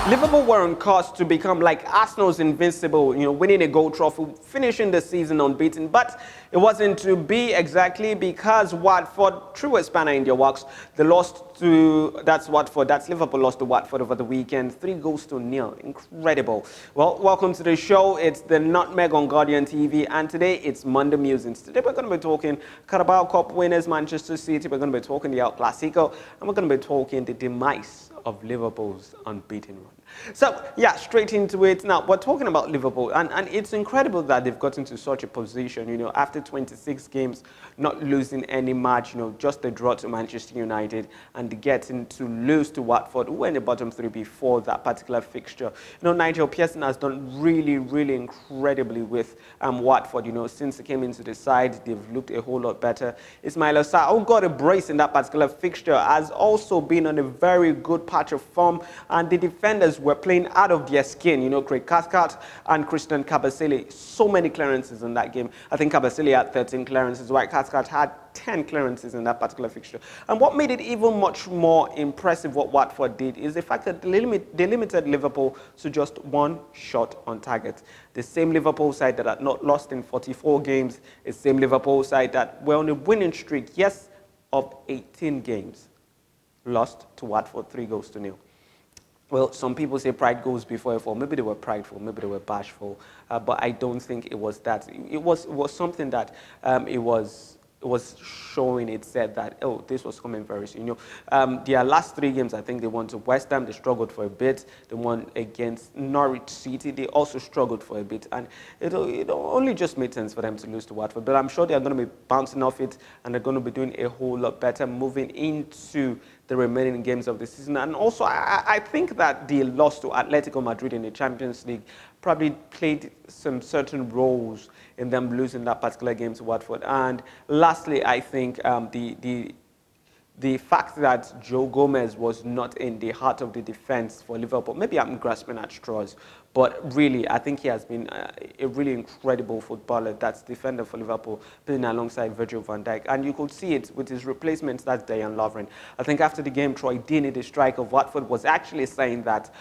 Liverpool were on course to become like Arsenal's invincible, winning a gold trophy, finishing the season unbeaten. But it wasn't to be exactly because Watford threw a spanner in their works. They lost to, that's Watford, that's Liverpool lost to Watford over the weekend, 3-0. Incredible. Well, welcome to the show. It's the Nutmeg on Guardian TV, and today it's Monday Musings. Today we're going to be talking Karabakh Cup winners, Manchester City. We're going to be talking the Elclasico, and we're going to be talking the demise of Liverpool's unbeaten run. So, yeah, straight into it. Now, we're talking about Liverpool, and it's incredible that they've gotten to such a position, after 26 games, not losing any match, just a draw to Manchester United, and getting to lose to Watford, who were in the bottom three before that particular fixture. Nigel Pearson has done really, really incredibly with Watford, since he came into the side, they've looked a whole lot better. Ismaila Sarr, who got a brace in that particular fixture, has also been on a very good patch of form, and the defenders were playing out of their skin. Craig Cathcart and Christian Kabasele, so many clearances in that game. I think Kabasele had 13 clearances, while Cathcart had 10 clearances in that particular fixture. And what made it even much more impressive what Watford did is the fact that they limited Liverpool to just one shot on target. The same Liverpool side that had not lost in 44 games, the same Liverpool side that were on a winning streak, yes, of 18 games, lost to Watford 3-0. Well, some people say pride goes before a fall. Maybe they were prideful, maybe they were bashful, but I don't think it was that. It was something that it was showing. It said that, oh, this was coming very soon. Their last 3 games, I think they won to West Ham. They struggled for a bit. They won against Norwich City. They also struggled for a bit, and it only just made sense for them to lose to Watford. But I'm sure they're going to be bouncing off it, and they're going to be doing a whole lot better moving into the remaining games of the season. And also, I think that the loss to Atletico Madrid in the Champions League probably played some certain roles in them losing that particular game to Watford. And lastly, I think the fact that Joe Gomez was not in the heart of the defense for Liverpool, maybe I'm grasping at straws, but really, I think he has been a really incredible footballer. That's defender for Liverpool, playing alongside Virgil van Dijk. And you could see it with his replacements, that's Dejan Lovren. I think after the game, Troy Deeney, the striker of Watford, was actually saying that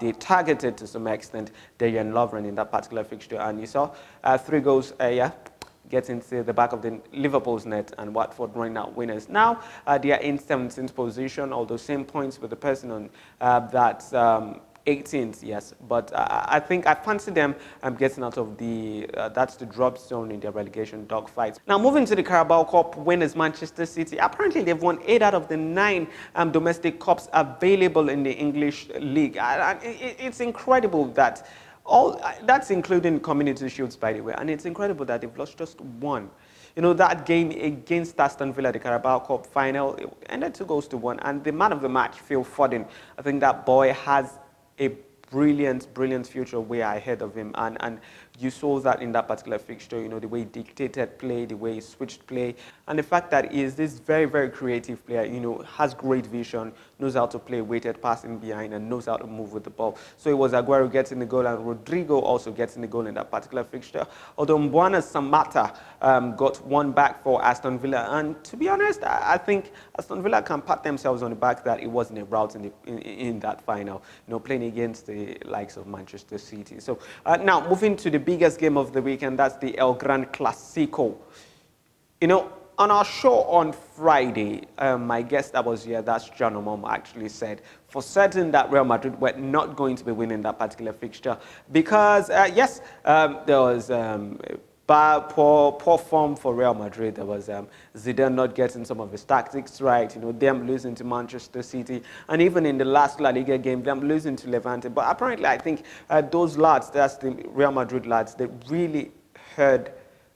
they targeted to some extent Dejan Lovren in that particular fixture. And you saw 3 goals, gets into the back of the Liverpool's net, and Watford running out winners. Now they are in 17th position, although same points with the person on that's 18th, yes. But I think I fancy them getting out of that's the drop zone in their relegation dogfights. Now moving to the Carabao Cup winners, Manchester City. Apparently they've won 8 out of the 9 domestic cups available in the English league. It's incredible that that's including Community Shields, by the way, and it's incredible that they've lost just one. That game against Aston Villa, the Carabao Cup final, it ended 2-1, and the man of the match, Phil Foden, I think that boy has a brilliant future way ahead of him, and you saw that in that particular fixture, the way he dictated play, the way he switched play, and the fact that he is this very, very creative player, has great vision, knows how to play weighted passing behind, and knows how to move with the ball. So it was Aguero getting the goal, and Rodrigo also getting the goal in that particular fixture. Although Mbwana Samatta got one back for Aston Villa, and to be honest, I think Aston Villa can pat themselves on the back that it wasn't a rout in that final, playing against the likes of Manchester City. So now moving to the biggest game of the weekend, that's the Elclasico. On our show on Friday, my guest that was here, that's John Omom, actually said for certain that Real Madrid were not going to be winning that particular fixture because, yes, there was poor form for Real Madrid. There was Zidane not getting some of his tactics right, them losing to Manchester City, and even in the last La Liga game, them losing to Levante. But apparently, I think those lads, that's the Real Madrid lads, they really heard.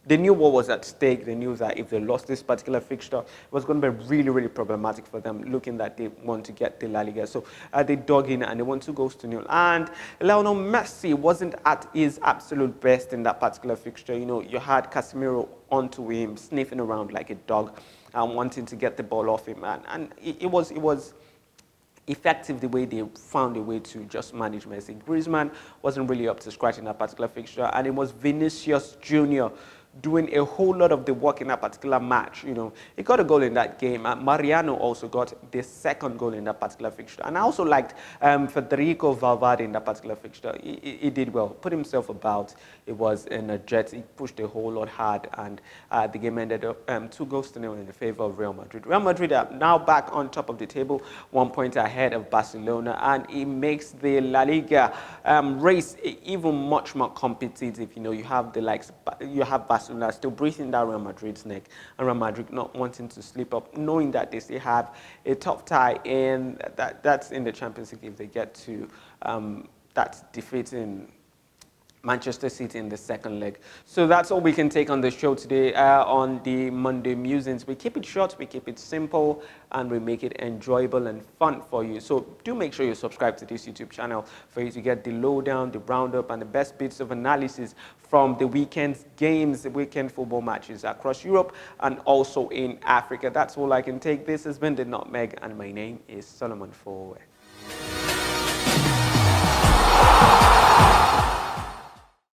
They knew what was at stake. They knew that if they lost this particular fixture, it was going to be really, really problematic for them, looking that they want to get the La Liga. So they dug in and they won 2-0. And Lionel Messi wasn't at his absolute best in that particular fixture. You had Casemiro onto him, sniffing around like a dog, and wanting to get the ball off him. And it was effective the way they found a way to just manage Messi. Griezmann wasn't really up to scratch in that particular fixture, and it was Vinicius Jr. doing a whole lot of the work in that particular match. You know, he got a goal in that game. Mariano also got the second goal in that particular fixture. And I also liked Federico Valverde in that particular fixture. He did well, put himself about. It was energetic, he pushed a whole lot hard, and the game ended up 2-0 in the favor of Real Madrid. Real Madrid are now back on top of the table, 1 point ahead of Barcelona, and it makes the La Liga race even much more competitive. You know, you have the likes, you have Barcelona still breathing down Real Madrid's neck, and Real Madrid not wanting to slip up, knowing that they still have a tough tie, and that's in the Champions League if they get to that defeating Manchester City in the second leg. So that's all we can take on the show today on the Monday Musings. We keep it short, we keep it simple, and we make it enjoyable and fun for you. So do make sure you subscribe to this YouTube channel for you to get the lowdown, the roundup, and the best bits of analysis from the weekend's games, the weekend football matches across Europe and also in Africa. That's all I can take. This has been The Nutmeg, and my name is Solomon Fowowe.